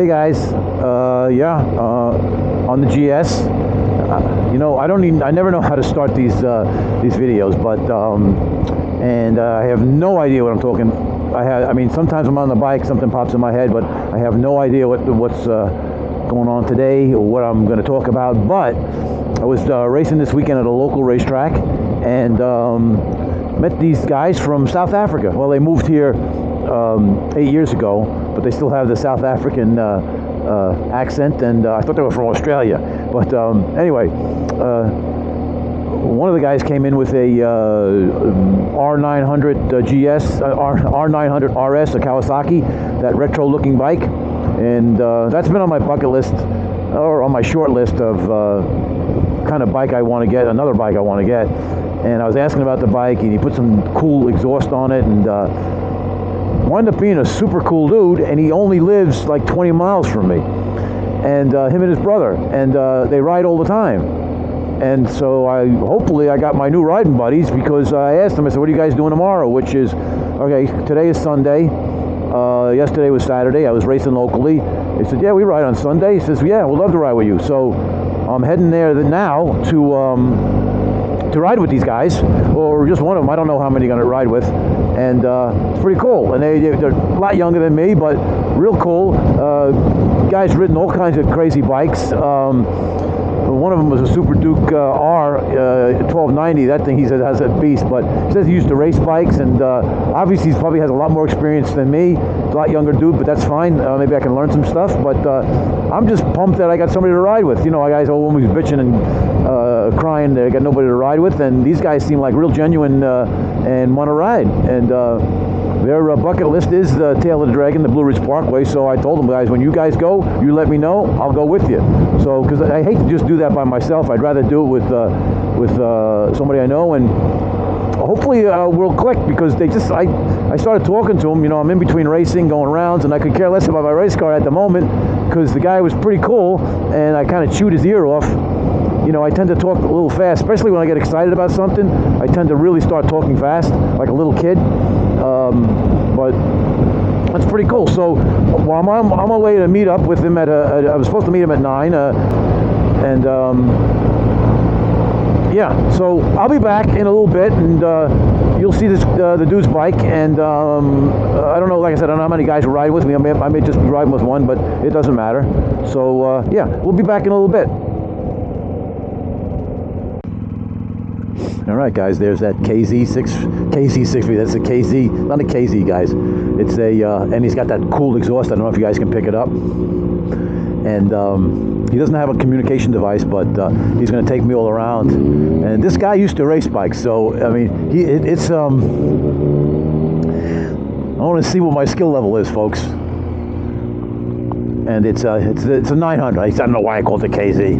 Hey guys, on the GS. You know, I never know how to start these videos, but I have no idea what I'm talking. I mean, sometimes I'm on the bike, something pops in my head, but I have no idea what's going on today or what I'm going to talk about. But I was racing this weekend at a local racetrack and met these guys from South Africa. Well, they moved here 8 years ago, but they still have the South African accent, and I thought they were from Australia. But anyway, one of the guys came in with a R900 GS, R900 RS, a Kawasaki, that retro-looking bike, and that's been on my bucket list, or on my short list of kind of bike I want to get, another bike I want to get. And I was asking about the bike, and he put some cool exhaust on it, and wound up being a super cool dude, and he only lives like 20 miles from me, and him and his brother, and they ride all the time. And so hopefully I got my new riding buddies, because I asked them, I said, what are you guys doing tomorrow? Which is, okay, today is Sunday, yesterday was Saturday, I was racing locally. They said, yeah, we ride on Sunday. He says, yeah, we'd love to ride with you. So I'm heading there now to ride with these guys, or just one of them. I don't know how many I'm going to ride with, and it's pretty cool. And they're a lot younger than me, but real cool. Guys ridden all kinds of crazy bikes. One of them was a Super Duke R1290. That thing, he said, has a beast, but he says he used to race bikes, and obviously he probably has a lot more experience than me. A lot younger dude, but that's fine. Maybe I can learn some stuff, but I'm just pumped that I got somebody to ride with. You know, guys always bitching and crying they got nobody to ride with, and these guys seem like real genuine and want to ride. And their bucket list is the Tail of the Dragon, the Blue Ridge Parkway. So I told them, guys, when you guys go, you let me know. I'll go with you. So, because I hate to just do that by myself, I'd rather do it with somebody I know, and hopefully we'll click, because I started talking to him. You know, I'm in between racing, going rounds, and I could care less about my race car at the moment, because the guy was pretty cool, and I kind of chewed his ear off. You know, I tend to talk a little fast, especially when I get excited about something. I tend to really start talking fast, like a little kid. But that's pretty cool. So, well, I'm on my way to meet up with him I was supposed to meet him at 9, yeah. So I'll be back in a little bit, and you'll see this the dude's bike, and I don't know, like I said, I don't know how many guys will ride with me. I may just be riding with one, but it doesn't matter. So yeah, we'll be back in a little bit. All right, guys, there's that KZ650. That's a KZ, not a KZ, guys. It's a, and he's got that cool exhaust. I don't know if you guys can pick it up. And he doesn't have a communication device, but he's going to take me all around. And this guy used to race bikes, so I mean, it's I want to see what my skill level is, folks. And it's a 900. I don't know why I called it KZ.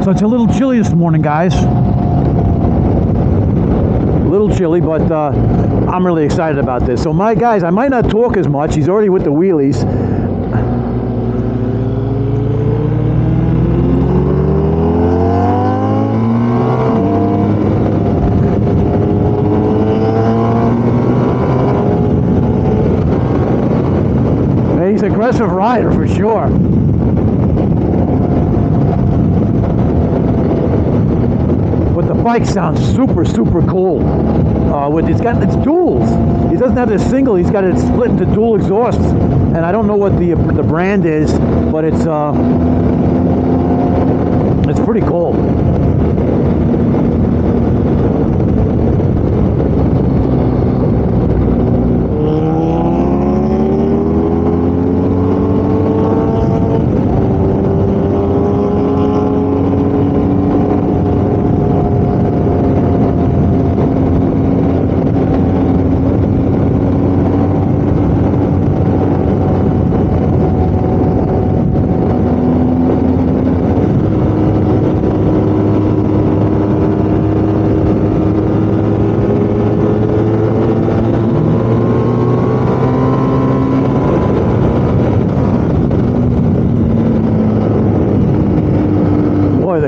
So it's a little chilly this morning, guys. A little chilly, but I'm really excited about this. So my guys, I might not talk as much. He's already with the wheelies. And he's an aggressive rider for sure. The bike sounds super cool. It's duals. He doesn't have this single. He's got it split into dual exhausts, and I don't know what the brand is, but it's pretty cool.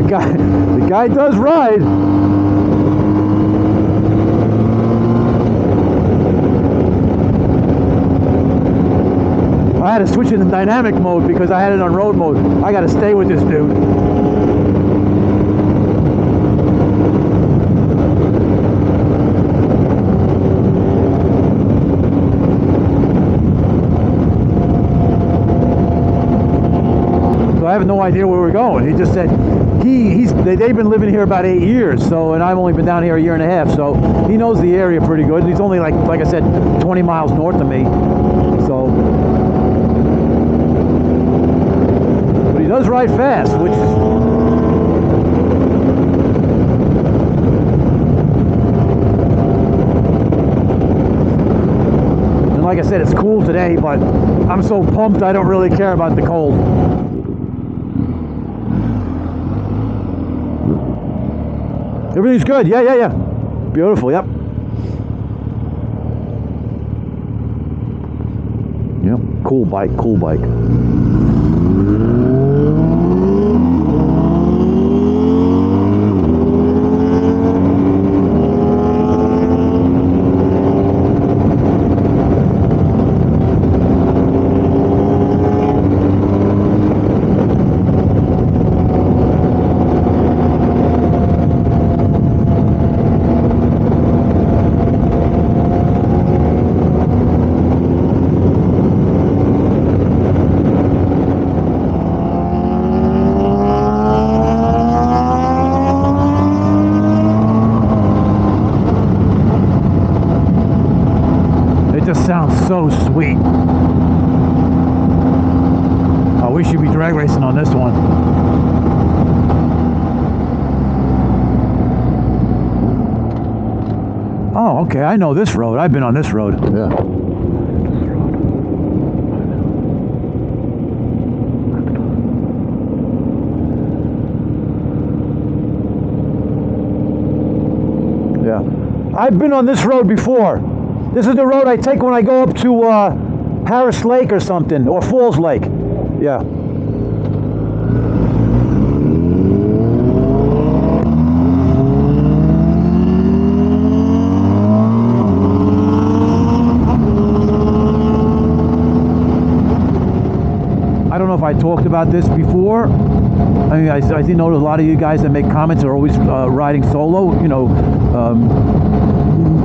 the guy does ride. I had to switch it in dynamic mode because I had it on road mode. I got to stay with this dude. So I have no idea where we're going. He just said they've been living here about 8 years, so, and I've only been down here a year and a half, so he knows the area pretty good. He's only like I said, 20 miles north of me, so. But he does ride fast, which and like I said, it's cool today, but I'm so pumped I don't really care about the cold. Everything's good. Yeah. Beautiful, yep. Yep, cool bike. Sounds so sweet. Oh, we should be drag racing on this one. Oh, okay, I know this road. I've been on this road. Yeah. Yeah. I've been on this road before. This is the road I take when I go up to Harris Lake or something, or Falls Lake. Yeah. I don't know if I talked about this before. I mean, I think know a lot of you guys that make comments are always riding solo, you know,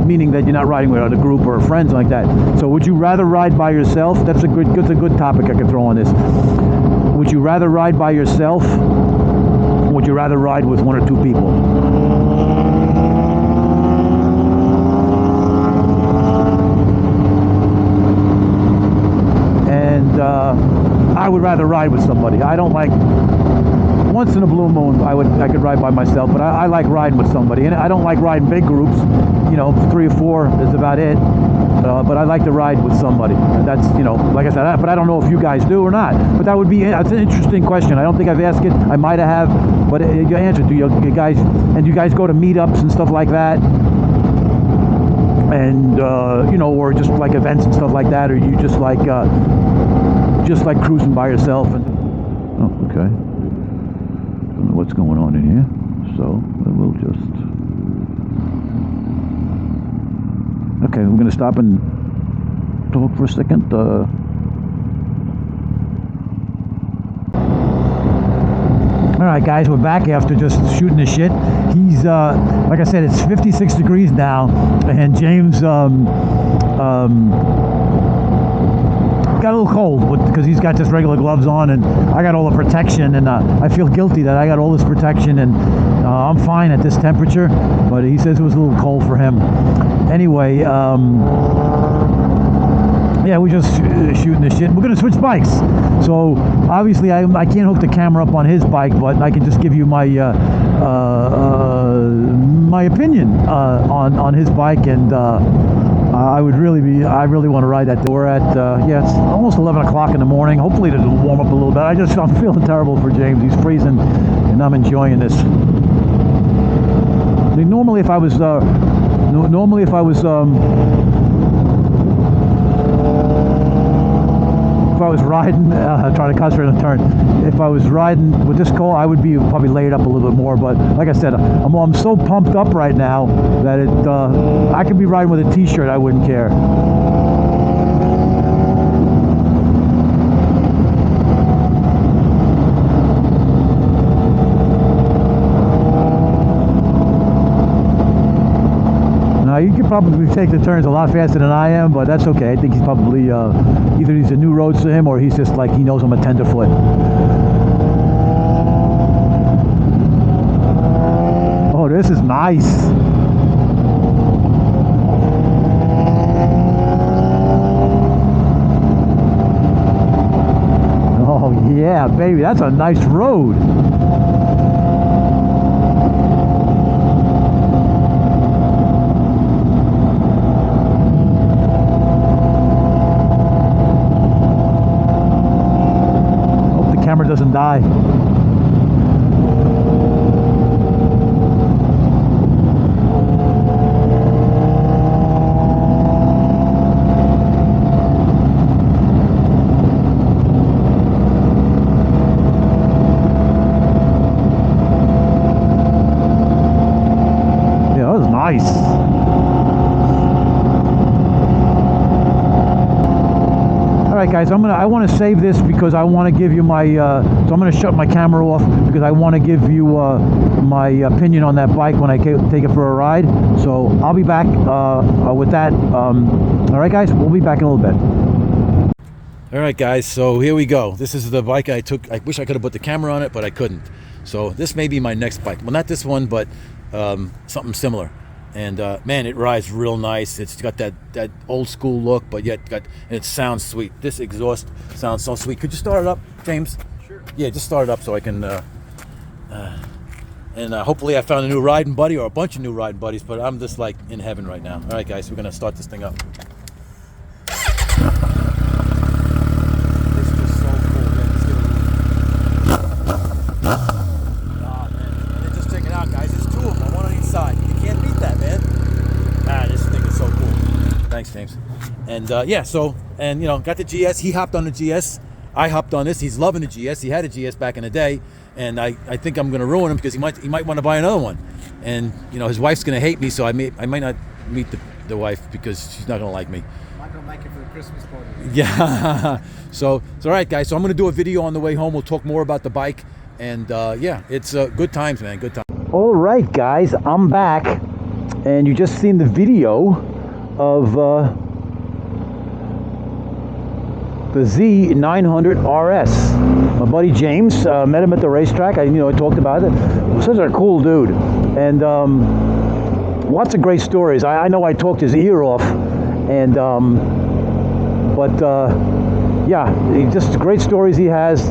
meaning that you're not riding with a group or friends like that. So would you rather ride by yourself? That's a good topic I could throw on this. Would you rather ride by yourself? Or would you rather ride with one or two people? And I would rather ride with somebody. I don't like, once in a blue moon I could ride by myself, but I like riding with somebody. And I don't like riding big groups, you know, 3 or 4 is about it. But I like to ride with somebody. That's, you know, like I said, but I don't know if you guys do or not. But that's an interesting question. I don't think I've asked it. I might have, but you answered. Do you guys go to meetups and stuff like that? And you know, or just like events and stuff like that, or you just like cruising by yourself? And oh, okay. Don't know what's going on in here, so we'll just. Okay, we're gonna stop and talk for a second. All right, guys, we're back after just shooting the shit. He's like I said, it's 56 degrees now, and James got a little cold because he's got just regular gloves on, and I got all the protection, and I feel guilty that I got all this protection, and I'm fine at this temperature, but he says it was a little cold for him. Anyway, yeah, we're just shooting the shit. We're going to switch bikes. So, obviously, I can't hook the camera up on his bike, but I can just give you my my opinion on his bike, and I really want to ride that. We're at, yeah, it's almost 11 o'clock in the morning. Hopefully it'll warm up a little bit. I'm feeling terrible for James. He's freezing, and I'm enjoying this. I mean, normally if I was if I was riding, trying to concentrate on the turn, if I was riding with this cold, I would be probably laid up a little bit more. But like I said, I'm so pumped up right now that I could be riding with a t-shirt, I wouldn't care. You could probably take the turns a lot faster than I am, but that's okay. I think he's probably either these are new roads to him, or he's just like, he knows I'm a tenderfoot. Oh, this is nice. Oh yeah, baby, that's a nice road. Camera doesn't die. Yeah, that was nice. Alright guys, I want to save this because I want to give you my, so I'm going to shut my camera off because I want to give you my opinion on that bike when I take it for a ride. So I'll be back with that. Alright guys, we'll be back in a little bit. Alright guys, so here we go. This is the bike I took. I wish I could have put the camera on it, but I couldn't. So this may be my next bike. Well, not this one, but something similar. And man, it rides real nice. It's got that old school look, but yet and it sounds sweet. This exhaust sounds so sweet. Could you start it up, James? Sure. Yeah, just start it up so I can and hopefully I found a new riding buddy or a bunch of new riding buddies, but I'm just like in heaven right now. All right guys, we're gonna start this thing up. Thanks, James. And yeah, so, and you know, got the GS. He hopped on the GS. I hopped on this. He's loving the GS. He had a GS back in the day, and I think I'm going to ruin him because he might want to buy another one. And you know, his wife's going to hate me, so I might not meet the wife because she's not going to like me. I'm not going to like it for the Christmas party. Yeah. So all right, guys. So I'm going to do a video on the way home. We'll talk more about the bike, and yeah, it's good times, man. Good times. All right, guys. I'm back, and you just seen the video of the Z900 RS. My buddy James, met him at the racetrack. I talked about it. Such a cool dude, and lots of great stories. I know I talked his ear off, and but yeah, just great stories he has.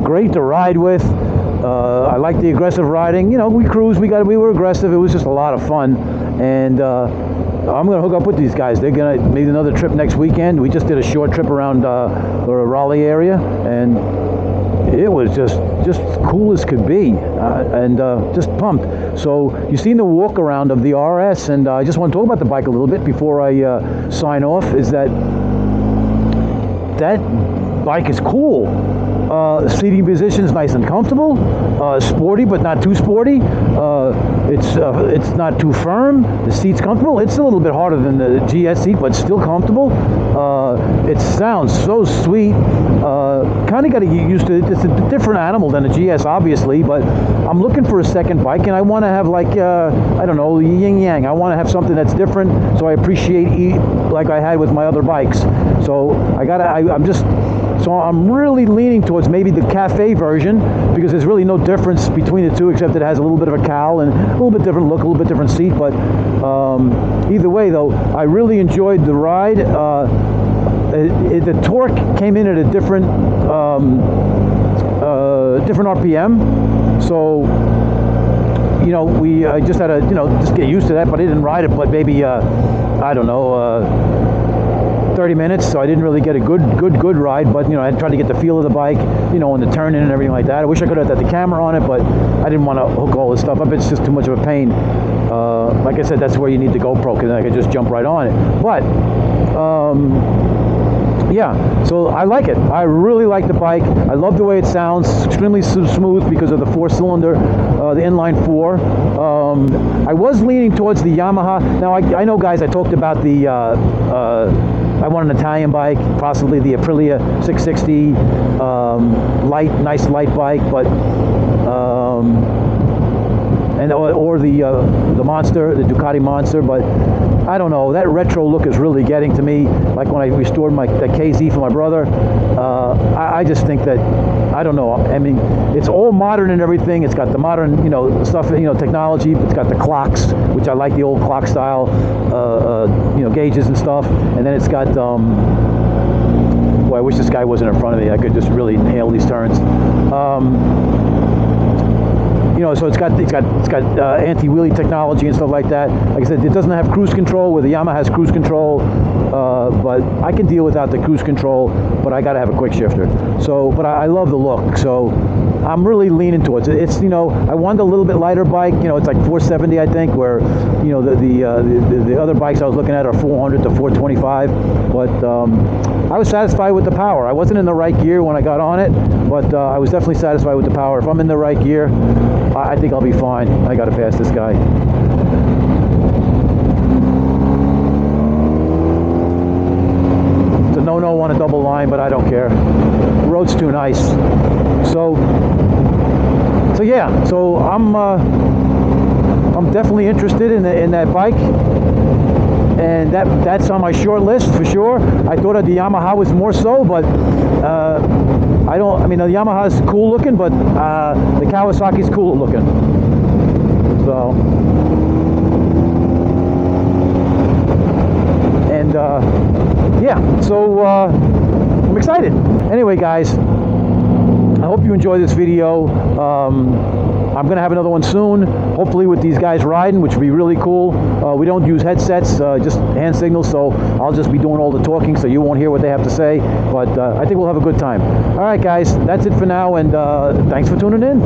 Great to ride with. I like the aggressive riding. You know, we cruised. We were aggressive. It was just a lot of fun, and I'm going to hook up with these guys. They're going to make another trip next weekend. We just did a short trip around the Raleigh area, and it was just cool as could be, and just pumped. So you've seen the walk around of the RS, and I just want to talk about the bike a little bit before I sign off, is that bike is cool. Seating position is nice and comfortable, sporty but not too sporty. It's not too firm. The seat's comfortable. It's a little bit harder than the GS seat, but still comfortable. It sounds so sweet. Kind of got to get used to it. It's a different animal than a GS, obviously, but I'm looking for a second bike, and I want to have like I don't know, yin yang. I want to have something that's different, so I appreciate like I had with my other bikes. So I'm really leaning towards maybe the cafe version, because there's really no difference between the two except it has a little bit of a cowl and a little bit different look, a little bit different seat. But either way, though, I really enjoyed the ride. The torque came in at a different RPM, so I just had to just get used to that. But I didn't ride it, but maybe I don't know. 30 minutes, so I didn't really get a good ride, but I tried to get the feel of the bike, and the turning and everything like that. I wish I could have had the camera on it, but I didn't want to hook all this stuff up. It's just too much of a pain. Like I said, that's where you need the GoPro, because then I could just jump right on it. But yeah, so I like it. I really like the bike. I love the way it sounds. Extremely smooth because of the 4-cylinder, the inline 4. I was leaning towards the Yamaha. Now I know, guys, I talked about the I want an Italian bike, possibly the Aprilia 660, nice light bike, but or the Monster, the Ducati Monster, but I don't know. That retro look is really getting to me. Like when I restored the KZ for my brother, I just think that, I don't know. I mean, it's all modern and everything. It's got the modern, stuff, technology. It's got the clocks, which I like, the old clock style, gauges and stuff. And then it's got, boy, I wish this guy wasn't in front of me. I could just really nail these turns. So it's got anti-wheelie technology and stuff like that. Like I said, it doesn't have cruise control, where the Yamaha has cruise control, but I can deal without the cruise control, but I got to have a quick shifter. So, but I love the look, so I'm really leaning towards it. It's, I wanted a little bit lighter bike, it's like 470, I think, where, the other bikes I was looking at are 400 to 425, but I was satisfied with the power. I wasn't in the right gear when I got on it, but I was definitely satisfied with the power. If I'm in the right gear, I think I'll be fine. I got to pass this guy. It's a no-no on a double line, but I don't care. The road's too nice. So yeah. So I'm definitely interested in that bike, and that's on my short list for sure. I thought the Yamaha was more so, but I mean, the Yamaha is cool looking, but the Kawasaki is cool looking. So, and yeah, so I'm excited. Anyway, guys, I hope you enjoyed this video. I'm going to have another one soon, hopefully with these guys riding, which would be really cool. We don't use headsets, just hand signals, so I'll just be doing all the talking, so you won't hear what they have to say, but I think we'll have a good time. All right, guys, that's it for now, and thanks for tuning in.